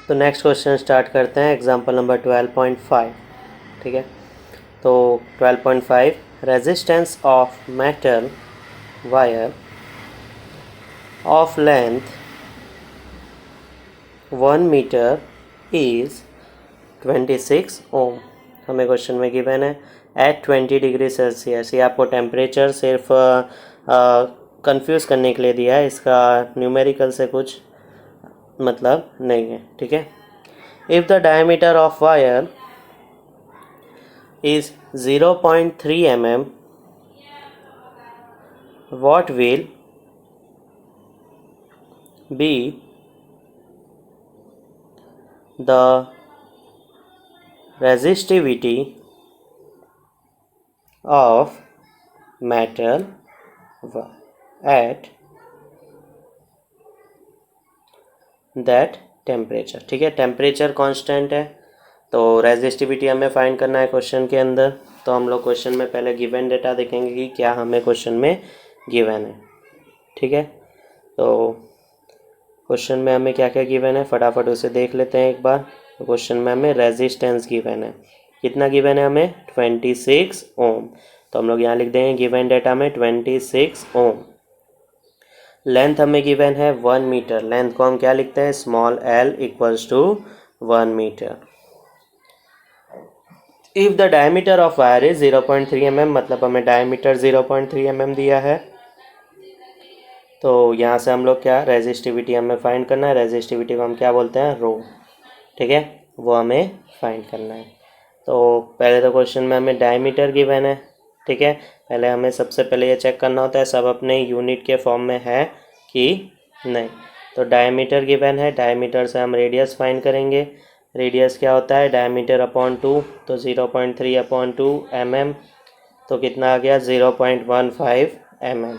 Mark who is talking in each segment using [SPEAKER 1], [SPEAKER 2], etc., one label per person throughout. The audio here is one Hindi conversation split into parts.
[SPEAKER 1] तो नेक्स्ट क्वेश्चन स्टार्ट करते हैं, एग्जाम्पल नंबर 12.5। ठीक है, तो 12.5, resistance of metal wire of length 1 metre is 26 ohm. हमें क्वेश्चन में गिवन है एट 20 डिग्री सेल्सियस। ये आपको टेम्परेचर सिर्फ कंफ्यूज करने के लिए दिया है, इसका न्यूमेरिकल से कुछ मतलब नहीं है। ठीक है, if the diameter of wire is 0.3 mm, what will be the resistivity of metal at that temperature। ठीक है, टेम्परेचर कांस्टेंट है तो रेजिस्टिविटी हमें फाइंड करना है क्वेश्चन के अंदर। तो हम लोग क्वेश्चन में पहले गिवन डेटा देखेंगे कि क्या हमें क्वेश्चन में गिवन है। ठीक है, तो क्वेश्चन में हमें क्या क्या गिवन है फटाफट उसे देख लेते हैं एक बार। तो क्वेश्चन में हमें रेजिस्टेंस गिवन है, कितना गिवन है हमें 26 ओम। तो हम लोग यहाँ लिख देंगे गिवन डेटा में 26 ओम। लेंथ हमें गिवन है 1 मीटर, लेंथ को हम क्या लिखते हैं small l equals to 1 metre. If the diameter of wire is 0.3 mm, मतलब हमें डायमीटर 0.3 mm दिया है। तो यहाँ से हम लोग क्या रेजिस्टिविटी हमें फाइंड करना है, रेजिस्टिविटी को हम क्या बोलते हैं रो। ठीक है, वो हमें फाइंड करना है। तो पहले तो क्वेश्चन में हमें डायमीटर गिवन है। ठीक है, पहले हमें सबसे पहले ये चेक करना होता है सब अपने यूनिट के फॉर्म में है कि नहीं। तो डायमीटर गिवन है, डायमीटर से हम रेडियस फाइंड करेंगे। रेडियस क्या होता है डायमीटर अपॉन 2, तो 0.3 अपॉन 2 mm, तो कितना आ गया 0.15 mm।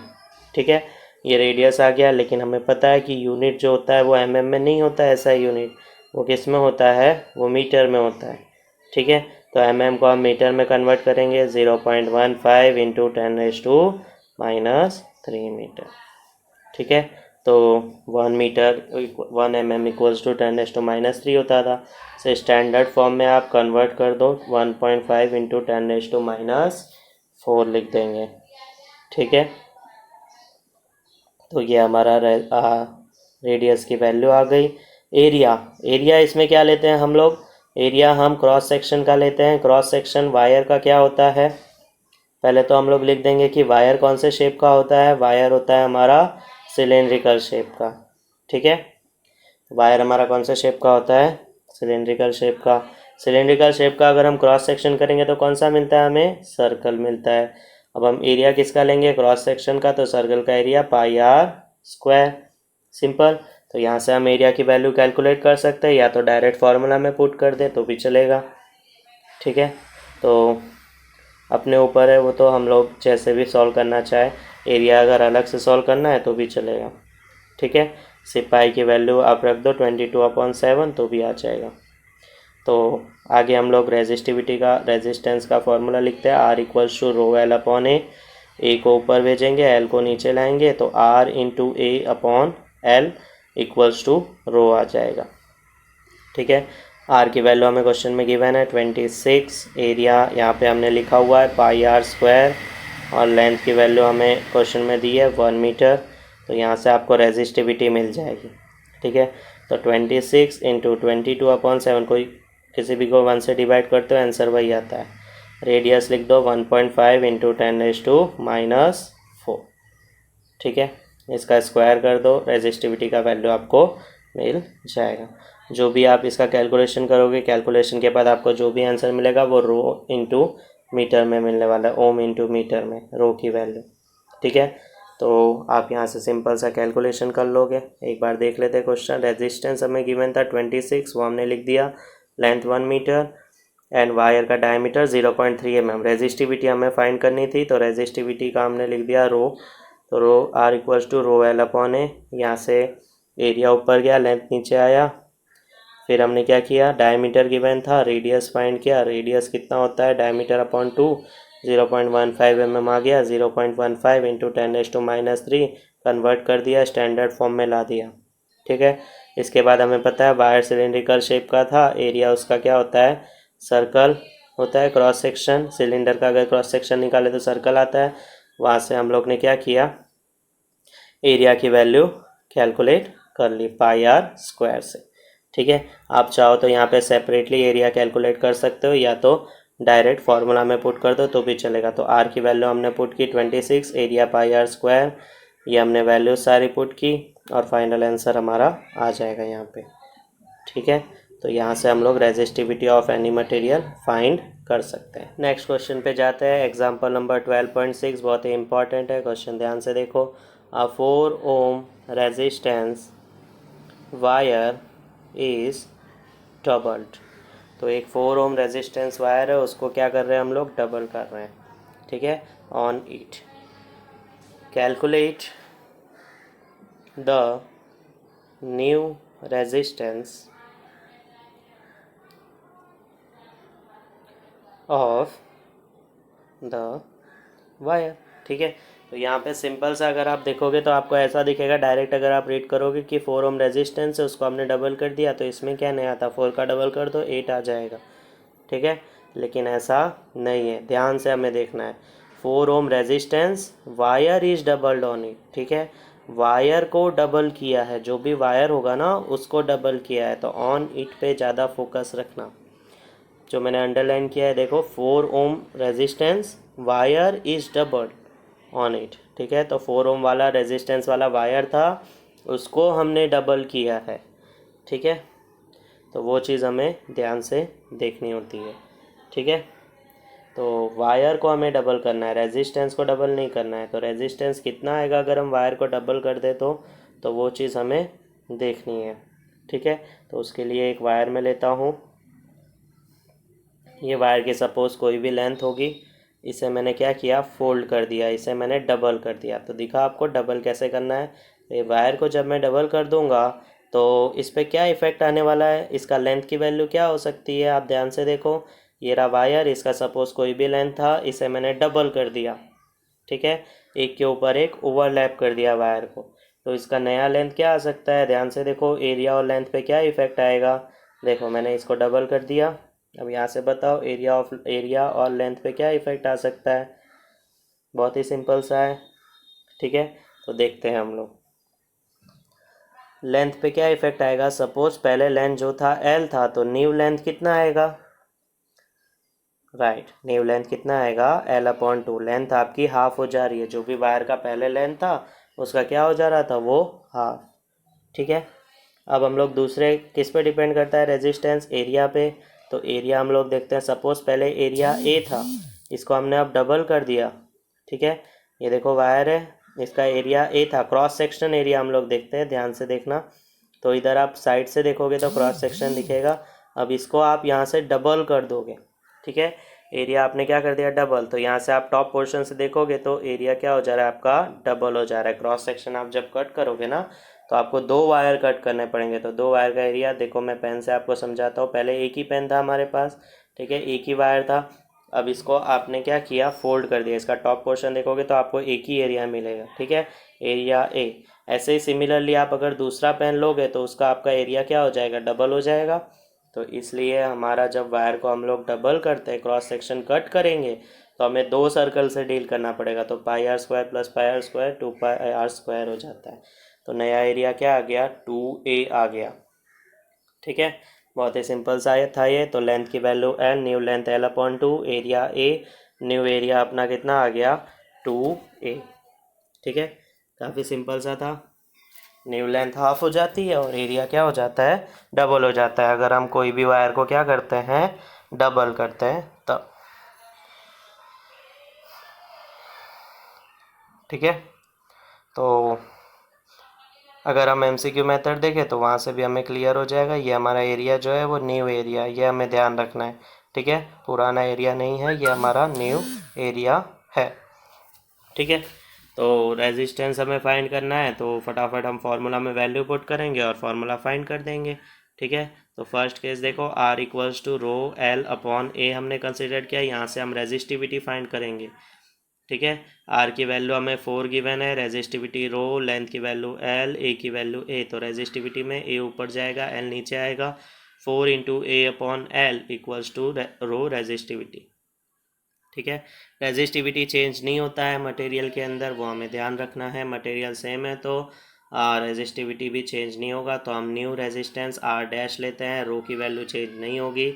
[SPEAKER 1] ठीक है, ये रेडियस आ गया, लेकिन हमें पता है कि यूनिट जो होता है वो mm में नहीं होता है, ऐसा यूनिट वो किस में होता है वो मीटर में होता है। ठीक है, तो mm को हम मीटर में कन्वर्ट करेंगे 0.15 इंटू 10⁻³ मीटर। ठीक है, तो 1 मीटर 1 mm इक्वल्स टू 10⁻³ होता था। से स्टैंडर्ड फॉर्म में आप कन्वर्ट कर दो 1.5 इंटू 10⁻⁴ लिख देंगे। ठीक है, तो ये हमारा रेडियस की वैल्यू आ गई। एरिया इसमें क्या लेते हैं हम लोग, एरिया हम क्रॉस सेक्शन का लेते हैं। क्रॉस सेक्शन वायर का क्या होता है, पहले तो हम लोग लिख देंगे कि वायर कौन से शेप का होता है। वायर होता है हमारा सिलेंड्रिकल शेप का। ठीक है, वायर हमारा कौन से शेप का होता है सिलेंड्रिकल शेप का। सिलेंड्रिकल शेप का अगर हम क्रॉस सेक्शन करेंगे तो कौन सा मिलता है हमें सर्कल मिलता है। अब हम एरिया किसका लेंगे क्रॉस सेक्शन का, तो सर्कल का एरिया πr²। सिंपल, तो यहाँ से हम एरिया की वैल्यू कैलकुलेट कर सकते हैं, या तो डायरेक्ट फार्मूला में पुट कर दे तो भी चलेगा। ठीक है, तो अपने ऊपर है वो, तो हम लोग जैसे भी सॉल्व करना चाहे, एरिया अगर अलग से सॉल्व करना है तो भी चलेगा। ठीक है, सिर्फ पाई की वैल्यू आप रख दो 22/7 तो भी आ जाएगा। तो आगे हम लोग रेजिस्टेंस का फॉर्मूला लिखते हैं R इक्वल्स टू ρl/A। ए को ऊपर भेजेंगे एल को नीचे लाएंगे, तो R into A/L equals to rho आ जाएगा। ठीक है, R की वैल्यू हमें क्वेश्चन में गिवन है 26। एरिया यहाँ पे हमने लिखा हुआ है πr², और लेंथ की वैल्यू हमें क्वेश्चन में दी है 1 मीटर। तो यहाँ से आपको रेजिस्टिविटी मिल जाएगी। ठीक है, तो 26 इंटू 22/7 को किसी भी को 1 से डिवाइड करते हो आंसर वही आता है। रेडियस लिख दो 1.5 इंटू 10⁻⁴। ठीक है, इसका स्क्वायर कर दो, रेजिस्टिविटी का वैल्यू आपको मिल जाएगा। जो भी आप इसका कैलकुलेशन करोगे, कैलकुलेशन के बाद आपको जो भी आंसर मिलेगा वो रो इंटू मीटर में मिलने वाला है, ओम इंटू मीटर में रो की वैल्यू। ठीक है, तो आप यहाँ से सिंपल सा कैलकुलेशन कर लोगे। एक बार देख लेते हैं क्वेश्चन। रेजिस्टेंस हमें गिवन था 26, वो हमने लिख दिया। लेंथ 1 मीटर एंड वायर का डायमीटर 0.3 mm। रेजिस्टिविटी हमें फाइंड करनी थी, तो रेजिस्टिविटी का हमने लिख दिया रो। तो रो R इक्वल्स टू ρl/A। यहाँ से एरिया ऊपर गया, लेंथ नीचे आया। फिर हमने क्या किया, डायमीटर गिवन था, रेडियस फाइंड किया। रेडियस कितना होता है डायमीटर अपॉन 2, 0.15 mm आ गया। 0.15 इंटू 10⁻³ कन्वर्ट कर दिया, स्टैंडर्ड फॉर्म में ला दिया। ठीक है, इसके बाद हमें पता है वायर सिलेंड्रिकल शेप का था, एरिया उसका क्या होता है, सर्कल होता है। क्रॉस सेक्शन सिलेंडर का अगर क्रॉस सेक्शन निकाले तो सर्कल आता है। वहाँ से हम लोग ने क्या किया, एरिया की वैल्यू कैलकुलेट कर ली पाई आर स्क्वायर से। ठीक है, आप चाहो तो यहाँ पे सेपरेटली एरिया कैलकुलेट कर सकते हो या तो डायरेक्ट फार्मूला में पुट कर दो तो भी चलेगा। तो आर की वैल्यू हमने पुट की 26, एरिया पाई आर स्क्वायर, ये हमने वैल्यू सारी पुट की और फाइनल आंसर हमारा आ जाएगा यहाँ पे। ठीक है, तो यहाँ से हम लोग resistivity of any material find कर सकते हैं। नेक्स्ट क्वेश्चन पे जाते हैं। एग्जांपल नंबर 12.6 बहुत ही इंपॉर्टेंट है क्वेश्चन, ध्यान से देखो। अ 4 ohm resistance wire is doubled. तो एक 4 ohm रेजिस्टेंस वायर है, उसको क्या कर रहे हैं हम लोग, डबल कर रहे हैं। ठीक है, on it calculate the new resistance of the wire. ठीक है, तो यहाँ पे सिंपल सा अगर आप देखोगे तो आपको ऐसा दिखेगा डायरेक्ट। अगर आप रीड करोगे कि 4 ohm रेजिस्टेंस है, उसको हमने डबल कर दिया तो इसमें क्या नहीं आता, 4 का डबल कर दो 8 आ जाएगा। ठीक है, लेकिन ऐसा नहीं है, ध्यान से हमें देखना है। 4 ohm resistance wire is doubled on it. ठीक है, वायर को डबल किया है, जो भी वायर होगा ना उसको डबल किया है, तो ऑन इट पे ज़्यादा फोकस रखना। जो मैंने अंडरलाइन किया है देखो, 4 ohm resistance wire is doubled on it. ठीक है, तो 4 ohm वाला रेजिस्टेंस वाला वायर था, उसको हमने डबल किया है। ठीक है, तो वो चीज़ हमें ध्यान से देखनी होती है। ठीक है, तो वायर को हमें डबल करना है, रेजिस्टेंस को डबल नहीं करना है। तो रेजिस्टेंस कितना आएगा अगर हम वायर को डबल कर दे तो वो चीज़ हमें देखनी है। ठीक है, तो उसके लिए एक वायर में लेता हूँ। ये वायर की सपोज़ कोई भी लेंथ होगी, इसे मैंने क्या किया, फोल्ड कर दिया, इसे मैंने डबल कर दिया। तो दिखा आपको डबल कैसे करना है। ये वायर को जब मैं डबल कर दूंगा तो इस पर क्या इफ़ेक्ट आने वाला है, इसका लेंथ की वैल्यू क्या हो सकती है, आप ध्यान से देखो। ये रहा वायर, इसका सपोज़ कोई भी लेंथ था, इसे मैंने डबल कर दिया। ठीक है, एक के ऊपर एक ओवरलैप कर दिया वायर को, तो इसका नया लेंथ क्या आ सकता है, ध्यान से देखो। एरिया और लेंथ पे क्या इफ़ेक्ट आएगा, देखो मैंने इसको डबल कर दिया। अब यहाँ से बताओ एरिया और लेंथ पे क्या इफ़ेक्ट आ सकता है, बहुत ही सिंपल सा है। ठीक है, तो देखते हैं हम लोग लेंथ पे क्या इफ़ेक्ट आएगा। सपोज पहले लेंथ जो था एल था, तो न्यू लेंथ कितना आएगा, राइट, न्यू लेंथ कितना आएगा, L/2। लेंथ आपकी हाफ हो जा रही है, जो भी वायर का पहले लेंथ था उसका क्या हो जा रहा था, वो हाफ। ठीक है, अब हम लोग दूसरे किस पे डिपेंड करता है, रेजिस्टेंस, एरिया पे। तो एरिया हम लोग देखते हैं, सपोज पहले एरिया ए था, इसको हमने अब डबल कर दिया। ठीक है, ये देखो वायर है, इसका एरिया ए था, क्रॉस सेक्शन एरिया हम लोग देखते हैं, ध्यान से देखना। तो इधर आप साइड से देखोगे तो क्रॉस सेक्शन दिखेगा। अब इसको आप यहाँ से डबल कर दोगे। ठीक है, एरिया आपने क्या कर दिया, डबल। तो यहाँ से आप टॉप पोर्शन से देखोगे तो एरिया क्या हो जा रहा है आपका, डबल हो जा रहा है। क्रॉस सेक्शन आप जब कट करोगे ना तो आपको 2 वायर कट करने पड़ेंगे। तो 2 वायर का एरिया देखो, मैं पेन से आपको समझाता हूँ। पहले एक ही पेन था हमारे पास, ठीक है, एक ही वायर था। अब इसको आपने क्या किया, फोल्ड कर दिया। इसका टॉप पोर्शन देखोगे तो आपको एक ही एरिया मिलेगा। ठीक है, एरिया ए। ऐसे ही सिमिलरली आप अगर दूसरा पेन लोगे तो उसका आपका एरिया क्या हो जाएगा, डबल हो जाएगा। तो इसलिए हमारा जब वायर को हम लोग डबल करते हैं, क्रॉस सेक्शन कट करेंगे, तो हमें 2 सर्कल से डील करना पड़ेगा। तो pi r square plus pi r square 2πr² हो जाता है। तो नया एरिया क्या आ गया, 2a आ गया। ठीक है, बहुत ही सिंपल सा था ये। तो लेंथ की value L, new length L/2, area A, new area अपना कितना आ गया, 2a। ठीक है, काफ़ी सिंपल सा था। न्यू लेंथ हाफ हो जाती है और एरिया क्या हो जाता है, डबल हो जाता है, अगर हम कोई भी वायर को क्या करते हैं, डबल करते हैं तब। ठीक है, तो अगर हम MCQ मेथड देखें तो वहाँ से भी हमें क्लियर हो जाएगा। ये हमारा एरिया जो है वो न्यू एरिया, ये हमें ध्यान रखना है। ठीक है, पुराना एरिया नहीं है, ये हमारा न्यू एरिया है। ठीक है, तो रेजिस्टेंस हमें फाइंड करना है, तो फटाफट हम फार्मूला में वैल्यू पुट करेंगे और फार्मूला फाइंड कर देंगे। ठीक है, तो फर्स्ट केस देखो, R = ρ L/A हमने कंसिडर किया। यहाँ से हम रेजिस्टिविटी फाइंड करेंगे। ठीक है। आर की वैल्यू हमें 4 गिवन है, रेजिस्टिविटी रो, लेंथ की वैल्यू एल, ए की वैल्यू ए, तो रेजिस्टिविटी में ए ऊपर जाएगा एल नीचे आएगा, 4 into A upon L equals to rho resistivity. ठीक है। रेजिस्टिविटी चेंज नहीं होता है मटेरियल के अंदर, वो हमें ध्यान रखना है। मटेरियल सेम है तो रेजिस्टिविटी भी चेंज नहीं होगा, तो हम न्यू रेजिस्टेंस आर डैश लेते हैं, रो की वैल्यू चेंज नहीं होगी,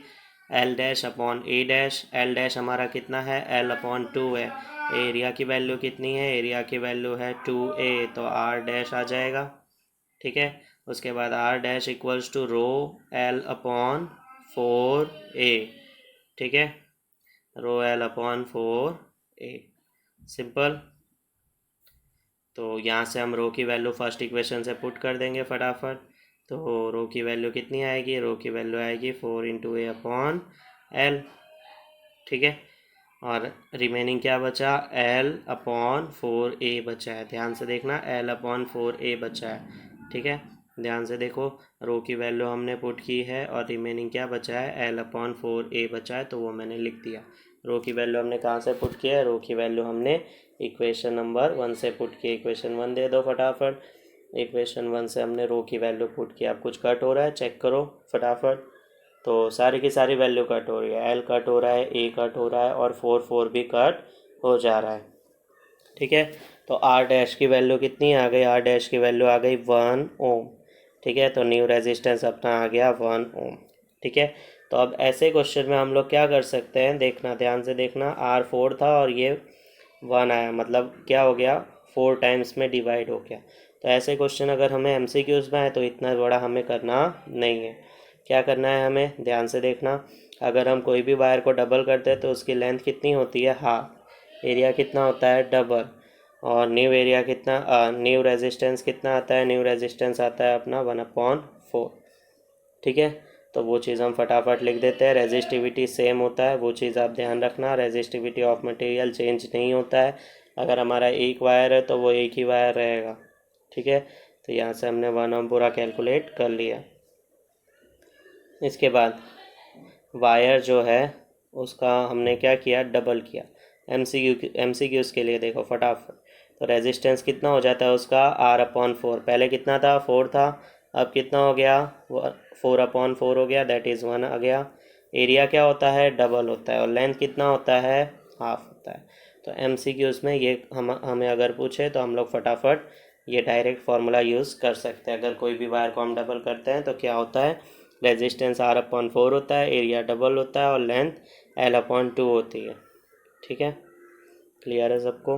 [SPEAKER 1] एल डैश अपॉन ए डैश, एल डैश हमारा कितना है, एल अपॉन 2 है, एरिया की वैल्यू कितनी है, एरिया की वैल्यू है 2a, तो आर डैश आ जाएगा। ठीक है। उसके बाद R dash equals to rho L upon 4a। ठीक है, रो एल अपॉन 4a, सिंपल। तो यहाँ से हम रो की वैल्यू फर्स्ट इक्वेशन से पुट कर देंगे फटाफट। तो रो की वैल्यू कितनी आएगी, रो की वैल्यू आएगी 4 इंटू ए अपॉन एल। ठीक है, और रिमेनिंग क्या बचा, एल अपॉन 4a बचा है, ध्यान से देखना, एल अपॉन 4a बचा है। ठीक है, ध्यान से देखो, रो की वैल्यू हमने पुट की है और रिमेनिंग क्या बचा है, एल अपॉन 4a बचा है, तो वो मैंने लिख दिया। रो की वैल्यू हमने कहाँ से पुट किया है, रो की वैल्यू हमने इक्वेशन नंबर 1 से पुट की। इक्वेशन 1 दे दो फटाफट। इक्वेशन 1 से हमने रो की वैल्यू पुट किया। अब कुछ कट हो रहा है, चेक करो फटाफट। तो सारी की सारी वैल्यू कट हो रही है, एल कट हो रहा है, ए कट हो रहा है और 4 भी कट हो जा रहा है। ठीक है, तो आर डैश की वैल्यू कितनी आ गई, आर डैश की वैल्यू आ गई 1 ओम। ठीक है, तो न्यू रेजिस्टेंस अपना आ गया 1 ओम। ठीक है, तो अब ऐसे क्वेश्चन में हम लोग क्या कर सकते हैं, देखना, ध्यान से देखना, आर 4 था और ये 1 आया, मतलब क्या हो गया, 4 टाइम्स में डिवाइड हो गया। तो ऐसे क्वेश्चन अगर हमें एमसीक्यूज़ में है तो इतना बड़ा हमें करना नहीं है। क्या करना है हमें, ध्यान से देखना, अगर हम कोई भी वायर को डबल करते हैं तो उसकी लेंथ कितनी होती है, हाफ, एरिया कितना होता है, डबल, और न्यू एरिया कितना, न्यू रेजिस्टेंस कितना आता है, न्यू रेजिस्टेंस आता है अपना 1/4। ठीक है, तो वो चीज़ हम फटाफट लिख देते हैं। रेजिस्टिविटी सेम होता है, वो चीज़ आप ध्यान रखना, रेजिस्टिविटी ऑफ मटेरियल चेंज नहीं होता है। अगर हमारा एक वायर है तो वो एक ही वायर रहेगा। ठीक है, तो यहाँ से हमने 1 ओम पूरा कैलकुलेट कर लिया। इसके बाद वायर जो है उसका हमने क्या किया, डबल किया। एमसीक्यूज़ के लिए देखो फटाफट, तो रेजिस्टेंस कितना हो जाता है उसका, R/4, पहले कितना था, 4 था, अब कितना हो गया, 4/4 हो गया, दैट इज़ 1 आ गया। एरिया क्या होता है, डबल होता है, और लेंथ कितना होता है, हाफ होता है। तो एमसीक्यूज़ में ये हमें अगर पूछे तो हम लोग फटाफट ये डायरेक्ट फार्मूला यूज़ कर सकते हैं। अगर कोई भी वायर को हम डबल करते हैं तो क्या होता है, रेजिस्टेंस R/4 होता है, एरिया डबल होता है और लेंथ L/2 होती है। ठीक है, क्लियर है सबको।